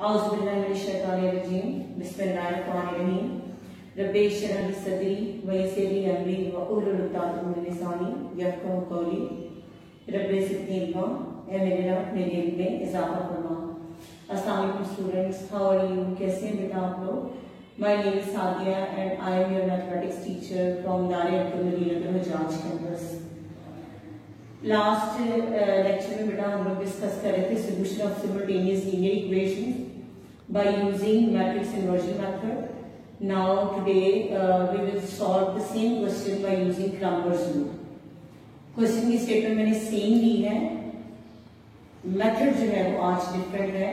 औज़ुबिल्लाहिमिनश्शैतानिर्रजीम बिस्मिल्लाहिर्रहमानिर्रहीम रब्बि इश्रह ली सदरी व यस्सिर ली अमरी व उहलुल उक़दतम मिन लिसानी यफ़क़हू क़ौली रब्बि ज़िदनी इल्मा। ऐ मेरे रब मेरे इल्म में इज़ाफ़ा फरमा। अस्सलाम वालेकुम स्टूडेंट्स, हाउ आर यू? कैसे हैं बेटा आप लोग? My name is Sadia and I am your mathematics teacher from Darul Uloom Hajaj campus. Last lecture में बेटा हम लोग डिस्कस कर रहे थे solution of simultaneous linear equations by using matrix inversion method. Now today we will solve the same question by using Cramer's rule. Question की statement मैंने same ली है, मेथड जो है वो आज डिफरेंट है।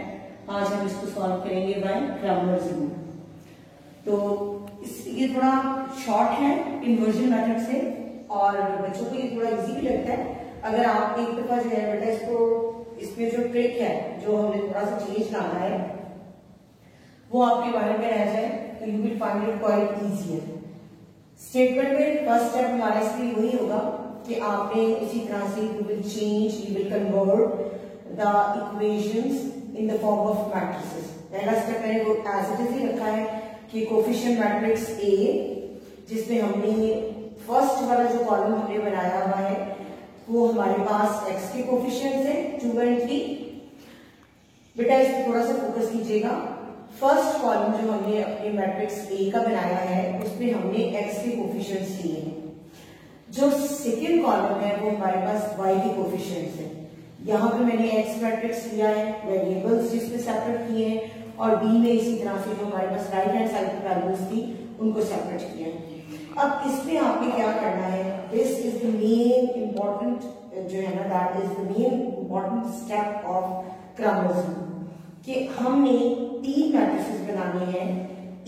आज हम इसको सॉल्व करेंगे बाय क्रैमर्स रूल। तो ये थोड़ा शॉर्ट है इन्वर्जन मेथड से और बच्चों को ये थोड़ा इजी भी लगता है। अगर आप एक दफा जो है बेटा इसमें जो ट्रिक है, जो हमें थोड़ा सा चेंज लाना है, वो आपके माइंड में रह जाए तो you will find it quite easier. Statement में फर्स्ट स्टेप हमारा इसके लिए वही होगा कि आपने इसी तरह से you will change, you will convert the equations in the form of matrices. पहला स्टेप मैंने वो एज इट इज ही रखा है कि कोफिशिएंट मैट्रिक्स ए, जिसमें हमने फर्स्ट वाला जो कॉलम हमने बनाया हुआ है वो हमारे पास x के कोफिशिएंट्स है 2 और 3। बेटा इस पर थोड़ा सा फोकस कीजिएगा। फर्स्ट कॉलम जो हमने अपने मैट्रिक्स ए का बनाया है उसमें हमने x के कोफिशिएंट्स लिए हैं। जो सेकेंड कॉलम है वो हमारे पास y के कोफिशिएंट्स है। यहाँ पे मैंने x मैट्रिक्स लिया है, वेरिएबल्स जिसमें सेपरेट किए हैं, और b में इसी तरह से जो हमारे पास राइट हैंड साइड पर वैल्यूज थी उनको सेपरेट किया है। अब इसमें आपने क्या करना है, this is the main important जो है ना, that is the main important step of Cramer's rule, कि हमने 3 मैट्रिसेस बनाने हैं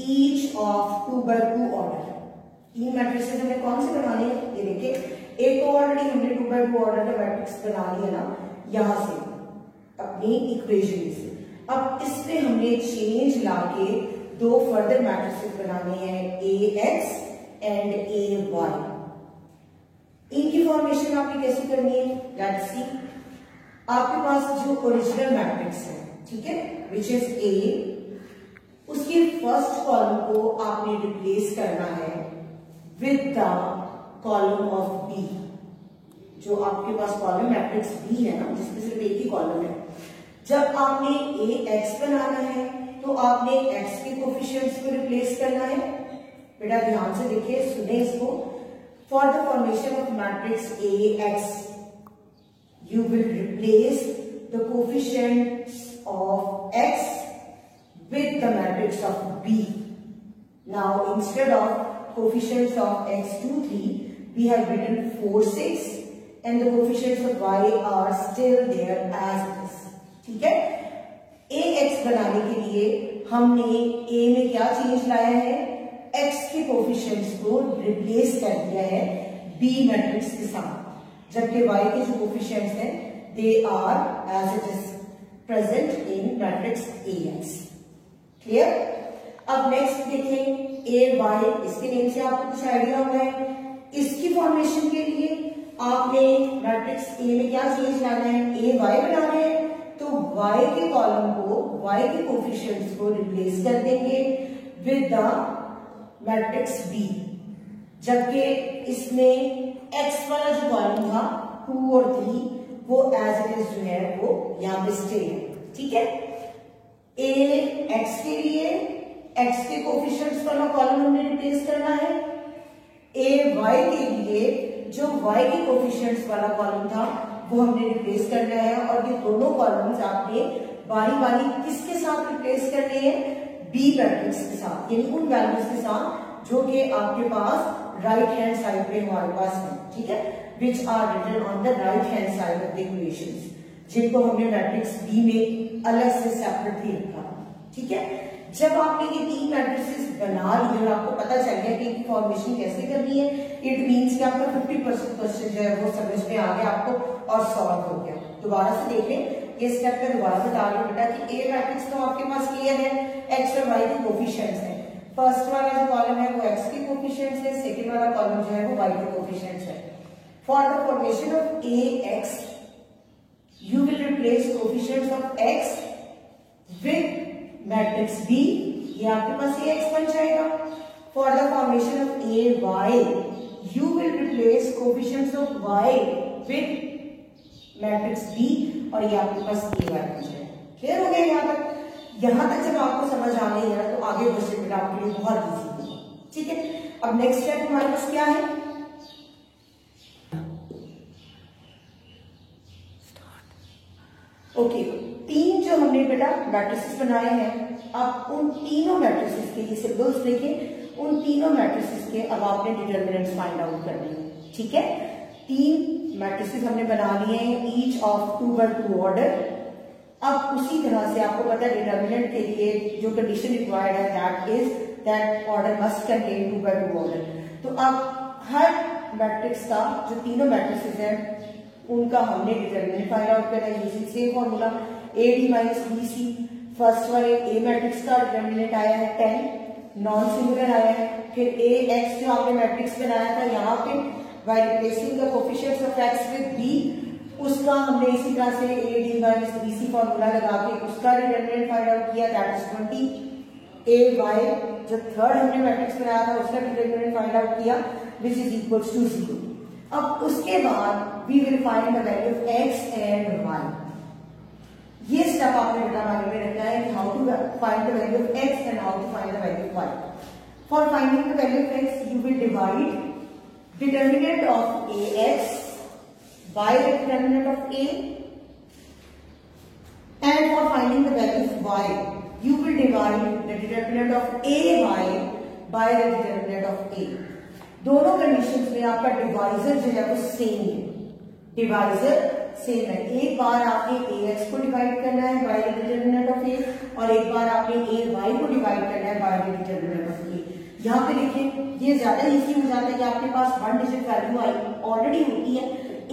each of 2 by 2 order. 3 matrices हमें कौन से बनाने हैं, ये देखिए। एक तो ऑलरेडी हमने 2 by 2 ऑर्डर का मैट्रिक्स बना लिया ना यहां से अपनी इक्वेशन से। अब इसमें हमने चेंज लाके 2 फर्दर मैट्रिसेस बनाने हैं, AX एंड AY। इनकी फॉर्मेशन आपने कैसे करनी है, लेट्स सी। आपके पास जो ओरिजिनल मैट्रिक्स है, ठीक है, विच इज A, उसके फर्स्ट कॉलम को आपने रिप्लेस करना है with the column of B। जो आपके पास कॉलम मैट्रिक्स B है ना, जिसमें सिर्फ एक ही कॉलम है। जब आपने AX बनाना है तो आपने X के कोफिशिएंट्स को रिप्लेस करना है। बेटा ध्यान से देखिए, सुने इसको। For the formation of matrix AX you will replace the coefficients of X with the matrix of B. Now instead of coefficients of X 2 3 we have written 4 6 and the coefficients of Y are still there as it is। ठीक है, AX बनाने के लिए हमने A में क्या change लाया है, X के कोफिशिएंट्स को रिप्लेस कर दिया है B मैट्रिक्स के साथ, जबकि Y के जो कोफिशिएंट्स हैं they are as it is present in matrix AX। Clear? अब नेक्स्ट देखें AY, इसके नेम से आपको कुछ आइडिया होगा है। इसकी फॉर्मेशन के लिए आपने मैट्रिक्स A में क्या चेंज लाना है, AY बनाना है, तो Y के कॉलम को, Y के कोफिशिएंट्स को रिप्लेस कर देंगे विद द मैट्रिक्स B, जबकि इसमें X वाला जो कॉलम था 2 और 3 वो एज इट इज जो है वो यहाँ पे स्टे है। ठीक है, AX के लिए X के कोफिशिएंट्स वाला कॉलम हमने रिप्लेस करना है। AY के लिए जो Y के कोफिशिएंट्स वाला कॉलम था वो हमने रिप्लेस करना है, और ये दोनों कॉलम्स आपने बारी बारी किसके साथ रिप्लेस करने हैं, B मैट्रिक्स के साथ, यानी उन वैल्यूज के साथ जो कि आपके पास राइट हैंड साइड पे हमारे पास है। ठीक है, which are written on the right hand side of the equations, जिनको हमने मैट्रिक्स B में अलग से सेपरेटली रखा। ठीक है, जब आपने ये 3 मैट्रिसेस बना लिए और आपको पता चल गया कि इनकी फॉर्मेशन कैसे करनी है, इट मींस कि आपका 50% क्वेश्चन जो है वो समझ में आ गया आपको और सॉल्व हो गया। दोबारा से देखें, ये स्टेप में दोबारा बता रही हूँ बेटा कि A मैट्रिक्स तो आपके पास क्लियर है, X और Y के कोफिशिएंट्स हैं। फर्स्ट वाला जो कॉलम है वो X के कोफिशिएंट्स है, सेकंड वाला कॉलम जो है वो Y के कोफिशिएंट्स है। For the formation of AX you will replace coefficients of X with matrix B, ये आपके पास ए एक्स बन जाएगा। For the formation of A Y you will replace coefficients of Y with matrix B और ये आपके पास ए Y बन जाएगा। क्लियर हो गया यहाँ तक? यहां तक जब आपको समझ आ गई है तो आगे क्वेश्चन बेटा आपके लिए बहुत इजी होगा। ठीक है, अब नेक्स्ट स्टेप हमारे पास क्या है? ओके, तीन जो हमने बेटा मैट्रिसेस बनाए हैं, अब उन तीनों मैट्रिसेस के ये सिंबल्स देखें, उन तीनों मैट्रिसेस के अब आपने डिटर्मिनेंट्स फाइंड आउट करने हैं। ठीक है, तीन मैट्रिसेस हमने बना लिए हैं, ईच ऑफ 2 by 2 ऑर्डर। अब उसी तरह से आपको पता है डिटर्मिनेंट के लिए जो कंडीशन रिक्वायर्ड है that is that order must contain 2 by 2 order. तो अब हर मैट्रिक्स का जो तीनों मैट्रिसेस हैं उनका हमने डिटर्मिनेंट फाइंड आउट करना है using same formula A D minus B C. First वाले ए मैट्रिक्स का डिटर्मिनेंट आया है 10, नॉन सिंगुलर आया है। फिर ए एक्स जो आपने मैट्रिक्स बनाया था यहाँ पे by replacing the coefficients of X with B, उसका हमने इसी तरह से A D minus B C formula लगा के उसका डिटर्मिनेंट फाइंड आउट किया दैट इज 20। ए वाई जो थर्ड हमने मैट्रिक्स बनाया था उसका डिटर्मिनेंट फाइंड आउट किया विच इज इक्वल्स टू 0। अब उसके बाद we will find the value of X and Y. ये स्टेप आपने बेटा माइंड में रखना है कि how to find the value of X and how to find the value of Y. For finding the value of X you will divide determinant of A X by the determinant of a, and for finding the value of y you will divide the determinant of a y by the determinant of a। दोनों conditions में आपका divisor जो है वो same है, divisor same है। एक बार आपने ए एक्स को डिवाइड करना है बाय द डिटर्मिनेंट ऑफ ए और एक बार आपने ए वाई को डिवाइड करना है बाय द डिटर्मिनेंट ऑफ ए। यहाँ पे देखिए ये ज्यादा इजी हो जाता है कि आपके पास 1 डिजिट वैल्यू आई ऑलरेडी होती है,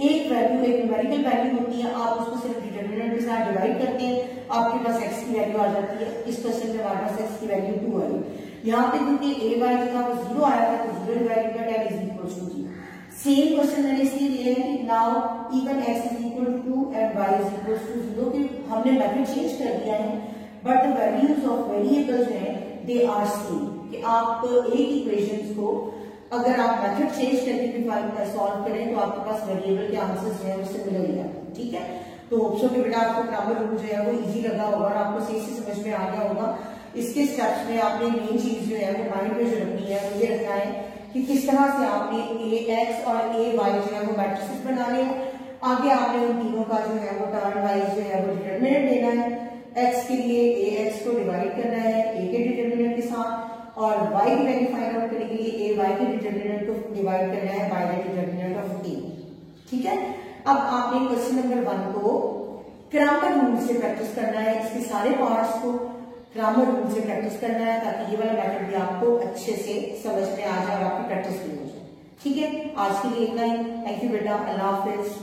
एक वैल्यू एक न्यूमेरिकल वैल्यू होती है, आप उसको सिर्फ डिटर्मिनेंट के साथ डिवाइड करते हैं, आपके पास x की वैल्यू आ जाती है। इस क्वेश्चन में हमारे पास x की वैल्यू 2 आई। यहाँ पे क्योंकि a y जो था वो 0 आया था तो 0 divided by 10 is equal to 0। Same question मैंने इसलिए दिया है कि now even x is equal to 2 and y is equal to 0 कि हमने मेथड चेंज कर दिया है but the values of variables हैं दे आर सेम। कि आप एक इक्वेशंस को अगर आप मेथड चेंज करके सॉल्व करें तो आपके पास वेरिएबल के आंसर्स जो है वो सिमिलर ही आते हैं। ठीक है, तो होप्स कि बेटा आपको ग्रामर रूल जो है वो इजी लगा होगा और आपको सही से समझ में आ गया होगा। इसके स्टेप्स में आपने मेन चीज जो है वो माइंड में जो रखनी है वो ये रखना है कि किस तरह से आपने ए एक्स और ए वाई जो है वो मैट्रिसेस बनाने हैं। आगे आपने उन तीनों का जो है वो टर्न वाइज जो है वो डिटर्मिनेंट लेना है। एक्स के लिए ए एक्स को डिवाइड करना है ए के डिटर्मिनेंट के साथ और y की वैल्यू फाइंड आउट करने के लिए ए वाई के डिटर्मिनेंट को डिवाइड करना है बाय द डिटर्मिनेंट ऑफ ए। ठीक है, अब आपने क्वेश्चन नंबर 1 को ग्रामर रूल से प्रैक्टिस करना है, इसके सारे पार्ट्स को ग्रामर रूल से प्रैक्टिस करना है ताकि ये वाला मेथड भी आपको अच्छे से समझ में आ जाए और आपकी प्रैक्टिस भी हो जाए। ठीक है, आज के लिए इतना ही। थैंक यू बेटा, अल्लाह हाफिज।